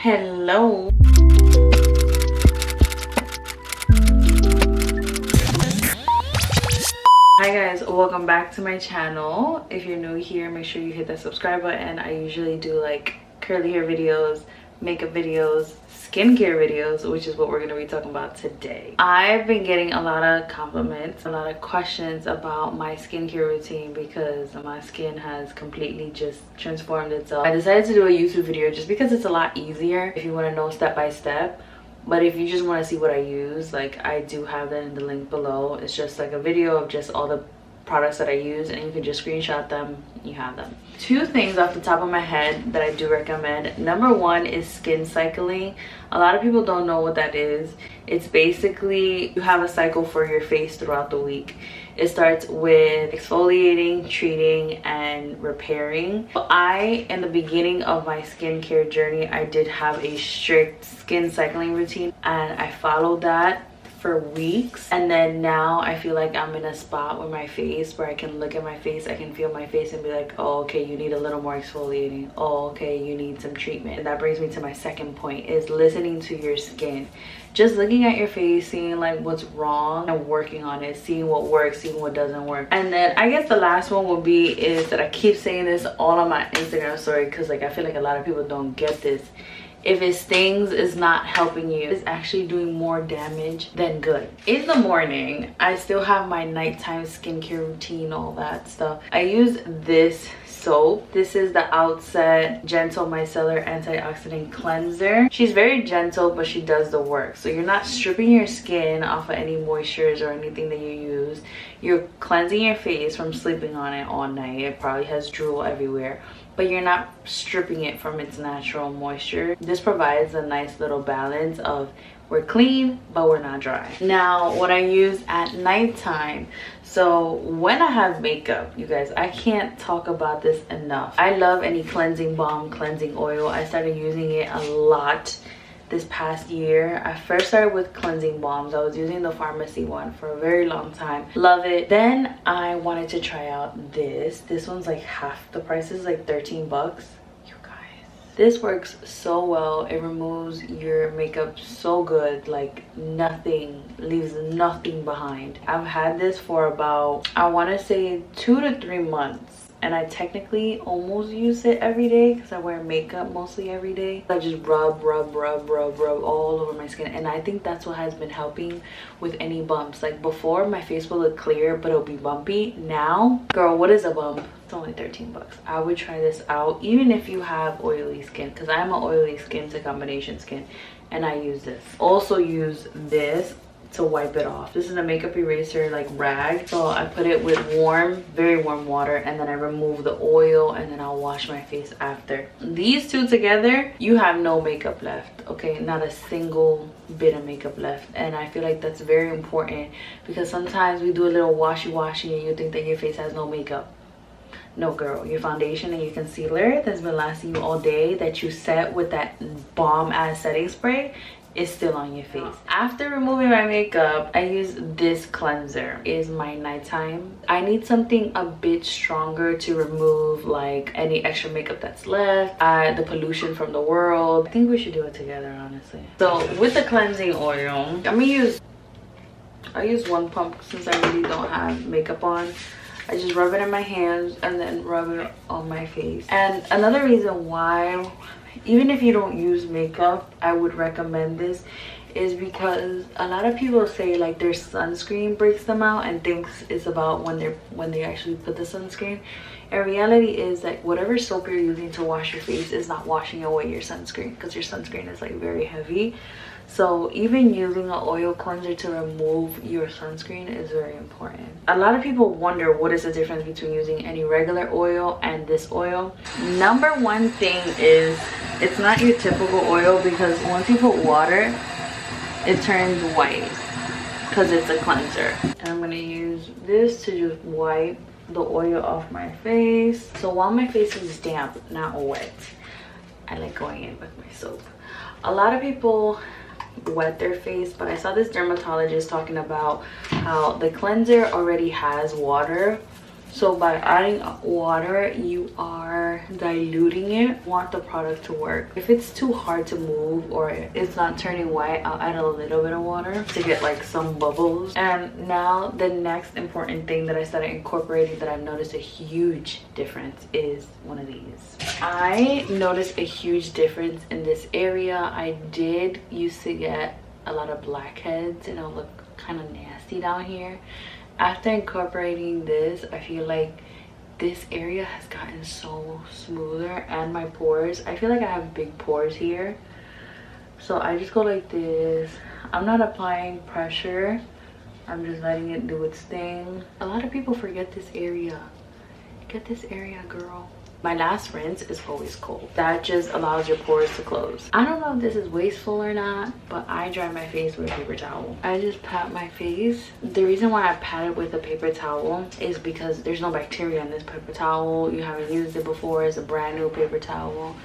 Hello. Hi guys, welcome back to my channel. If you're new here, make sure you hit that subscribe button. I usually do like curly hair videos, makeup videos, skincare videos, which is what we're going to be talking about today. I've been getting a lot of compliments, a lot of questions about my skincare routine because my skin has completely just transformed itself. I decided to do a YouTube video just because it's a lot easier if you want to know step by step. But if you just want to see what I use, like, I do have that in the link below. It's just like a video of just all the products that I use, and you can just screenshot them. You have them. Two things off the top of my head that I do recommend. Number one is skin cycling. A lot of people don't know what that is. It's basically you have a cycle for your face throughout the week. It starts with exfoliating, treating, and repairing. In the beginning of my skincare journey, I did have a strict skin cycling routine, and I followed that for weeks. And then now I feel like I'm in a spot with my face where I can look at my face, I can feel my face and be like, oh, okay, you need a little more exfoliating. Oh, okay, you need some treatment. And that brings me to my second point, is listening to your skin. Just looking at your face, seeing like what's wrong and working on it, seeing what works, seeing what doesn't work. And then I guess the last one would be is that I keep saying this all on my Instagram story because like I feel like a lot of people don't get this. If it stings, it's not helping you. It's actually doing more damage than good. In the morning, I still have my nighttime skincare routine, all that stuff. I use this soap. This is the Outset Gentle Micellar Antioxidant Cleanser. She's very gentle, but she does the work. So you're not stripping your skin off of any moistures or anything that you use. You're cleansing your face from sleeping on it all night. It probably has drool everywhere, but you're not stripping it from its natural moisture. This provides a nice little balance of we're clean, but we're not dry. Now, what I use at nighttime. So when I have makeup, you guys, I can't talk about this enough. I love any cleansing balm, cleansing oil. I started using it a lot this past year. I first started with cleansing balms. I was using the pharmacy one for a very long time. Love it. Then I wanted to try out this. This one's like half the price. Is like 13 bucks. You guys, this works so well. It removes your makeup so good, like nothing, leaves nothing behind. I've had this for about, I want to say 2 to 3 months. And I technically almost use it every day because I wear makeup mostly every day. I just rub all over my skin, and I think that's what has been helping with any bumps. Like before, my face will look clear but it'll be bumpy. Now, girl, what is a bump? It's only 13 bucks. I would try this out even if you have oily skin, because I'm an oily skin to combination skin, and I use this. Also use this to wipe it off. This is a makeup eraser like rag, so I put it with very warm water, and then I remove the oil, and then I'll wash my face after. These two together, you have no makeup left, okay? Not a single bit of makeup left. And I feel like that's very important because sometimes we do a little washy and you think that your face has no makeup. No, girl, your foundation and your concealer that's been lasting you all day, that you set with that bomb ass setting spray, is still on your face. After removing my makeup, I use this cleanser. It is my nighttime. I need something a bit stronger to remove like any extra makeup that's left, the pollution from the world. I think we should do it together, honestly. So with the cleansing oil, I use one pump since I really don't have makeup on. I just rub it in my hands and then rub it on my face. And another reason why, even if you don't use makeup, I would recommend this is because a lot of people say like their sunscreen breaks them out and thinks it's about when they actually put the sunscreen. And reality is that whatever soap you're using to wash your face is not washing away your sunscreen, because your sunscreen is like very heavy. So even using an oil cleanser to remove your sunscreen is very important. A lot of people wonder what is the difference between using any regular oil and this oil. Number one thing is it's not your typical oil, because once you put water, it turns white because it's a cleanser. And I'm going to use this to just wipe the oil off my face. So while my face is damp, not wet, I like going in with my soap. A lot of people wet their face, but I saw this dermatologist talking about how the cleanser already has water So by adding water, you are diluting it. You want the product to work. If it's too hard to move or it's not turning white, I'll add a little bit of water to get like some bubbles. And now the next important thing that I started incorporating that I've noticed a huge difference is one of these. I noticed a huge difference in this area. I did used to get a lot of blackheads and it'll look kind of nasty down here. After incorporating this, I feel like this area has gotten so smoother, and my pores, I feel like I have big pores here, so I just go like this. I'm not applying pressure, I'm just letting it do its thing. A lot of people forget this area. Get this area, girl. My last rinse is always cold. That just allows your pores to close. I don't know if this is wasteful or not, but I dry my face with a paper towel. I just pat my face. The reason why I pat it with a paper towel is because there's no bacteria in this paper towel. You haven't used it before. It's a brand new paper towel.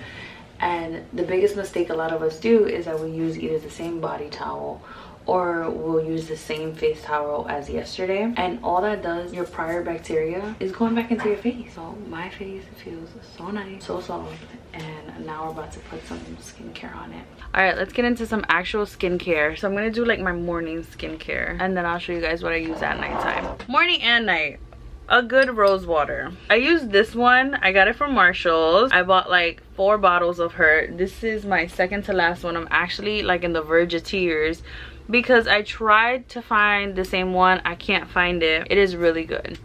And the biggest mistake a lot of us do is that we use either the same body towel or we'll use the same face towel as yesterday, and all that does, your prior bacteria is going back into your face. So my face feels so nice, so soft, and now we're about to put some skincare on it. All right, let's get into some actual skincare. So I'm gonna do like my morning skincare, and then I'll show you guys what I use at nighttime. Morning and night. A good rose water. I use this one. I got it from Marshall's. I bought like 4 bottles of her. This is my second to last one. I'm actually like in the verge of tears because I tried to find the same one. I can't find it. It is really good.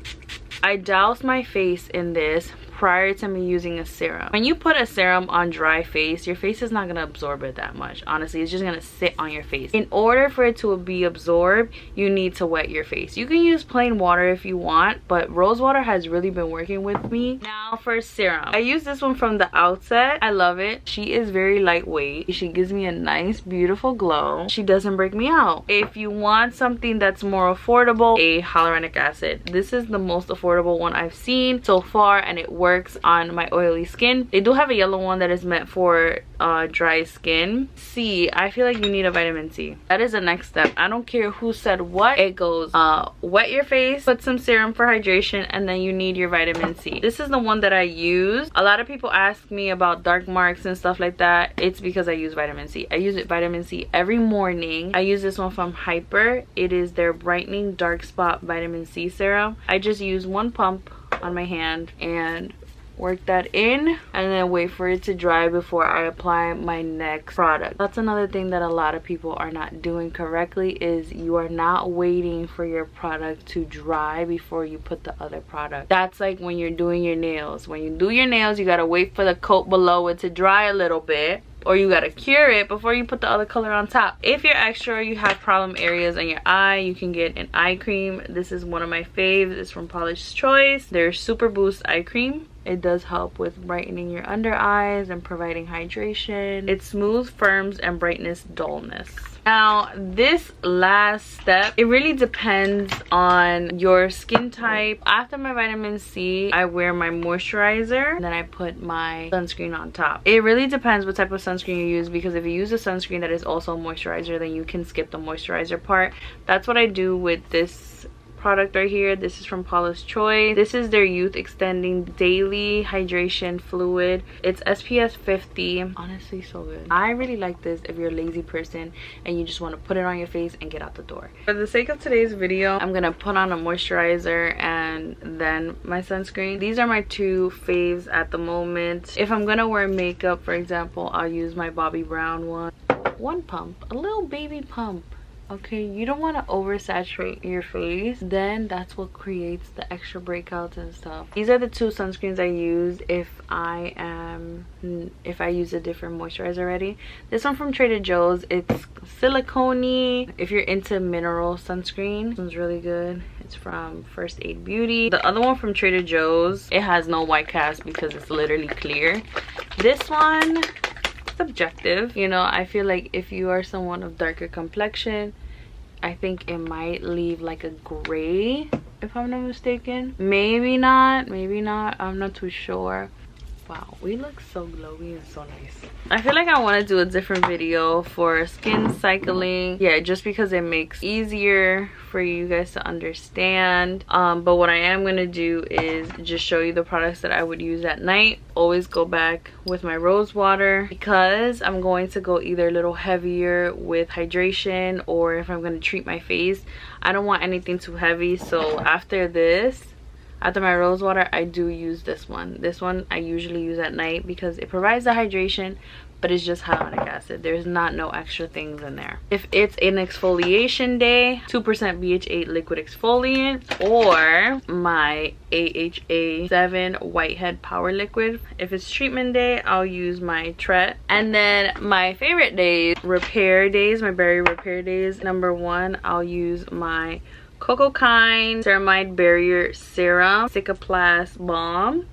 I doused my face in this prior to me using a serum. When you put a serum on dry face, your face is not gonna absorb it that much. Honestly, it's just gonna sit on your face. In order for it to be absorbed, you need to wet your face. You can use plain water if you want, but rose water has really been working with me. Now for serum, I use this one from the outset. I love it. She is very lightweight. She gives me a nice, beautiful glow. She doesn't break me out. If you want something that's more affordable, a hyaluronic acid. This is the most affordable one I've seen so far, and it works on my oily skin. They do have a yellow one that is meant for dry skin. C, I feel like you need a vitamin C. That is the next step. I don't care who said what. It goes wet your face, put some serum for hydration, and then you need your vitamin C. This is the one that I use. A lot of people ask me about dark marks and stuff like that. It's because I use vitamin C. I use vitamin C every morning. I use this one from Hyper. It is their brightening dark spot vitamin C serum. I just use 1 pump on my hand and work that in, and then wait for it to dry before I apply my next product. That's another thing that a lot of people are not doing correctly, is you are not waiting for your product to dry before you put the other product. That's like when you're doing your nails. When you do your nails, you gotta wait for the coat below it to dry a little bit, or you gotta cure it before you put the other color on top. If you're extra, you have problem areas on your eye, you can get an eye cream. This is one of my faves. It's from Paula's Choice. Their Super Boost eye cream. It does help with brightening your under eyes and providing hydration. It smooths, firms, and brightens dullness. Now, this last step, it really depends on your skin type. After my vitamin C, I wear my moisturizer, and then I put my sunscreen on top. It really depends what type of sunscreen you use, because if you use a sunscreen that is also a moisturizer, then you can skip the moisturizer part. That's what I do with this product right here. This is from Paula's Choice. This is their Youth Extending Daily Hydration Fluid. It's SPF 50. Honestly, so good. I really like this if you're a lazy person and you just want to put it on your face and get out the door. For the sake of today's video, I'm gonna put on a moisturizer and then my sunscreen. These are my 2 faves at the moment. If I'm gonna wear makeup, for example, I'll use my Bobbi Brown one. 1 pump, a little baby pump. Okay, you don't want to oversaturate your face, then that's what creates the extra breakouts and stuff. These are the 2 sunscreens I use if I use a different moisturizer already. This one from Trader Joe's, it's silicone-y. If you're into mineral sunscreen, this one's really good. It's from First Aid Beauty. The other one from Trader Joe's, it has no white cast because it's literally clear. This one, subjective, you know. I feel like if you are someone of darker complexion, I think it might leave like a gray, if I'm not mistaken. Maybe not, I'm not too sure. Wow, we look so glowy and so nice. I feel like I want to do a different video for skin cycling. Yeah, just because it makes easier for you guys to understand. But what I am going to do is just show you the products that I would use at night. Always go back with my rose water because I'm going to go either a little heavier with hydration, or if I'm going to treat my face, I don't want anything too heavy. So after this, after my rose water, I do use this one. This one I usually use at night because it provides the hydration, but it's just hyaluronic acid. There's no extra things in there. If it's an exfoliation day, 2% BHA liquid exfoliant, or my AHA 7 Whitehead Power Liquid. If it's treatment day, I'll use my Tret. And then my favorite days, repair days, my berry repair days. Number 1, I'll use my Cocoa Kind Ceramide Barrier Serum Cicaplast Balm.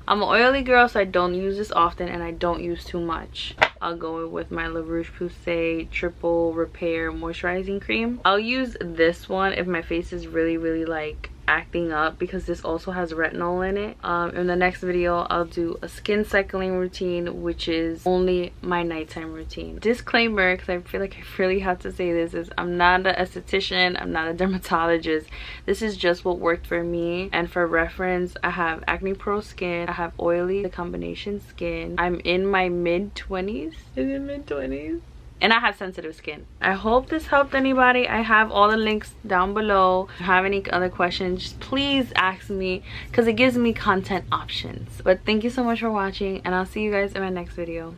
I'm an oily girl, so I don't use this often and I don't use too much. I'll go with my La Roche-Posay Triple Repair Moisturizing Cream. I'll use this one if my face is really like acting up, because this also has retinol in it. In the next video, I'll do a skin cycling routine, which is only my nighttime routine. Disclaimer, because I feel like I really have to say this, is I'm not an esthetician, I'm not a dermatologist. This is just what worked for me. And for reference, I have acne-prone skin, I have oily, the combination skin. I'm in my mid-20s. Is it mid-20s? And I have sensitive skin. I hope this helped anybody. I have all the links down below. If you have any other questions, just please ask me, because it gives me content options. But thank you so much for watching, and I'll see you guys in my next video.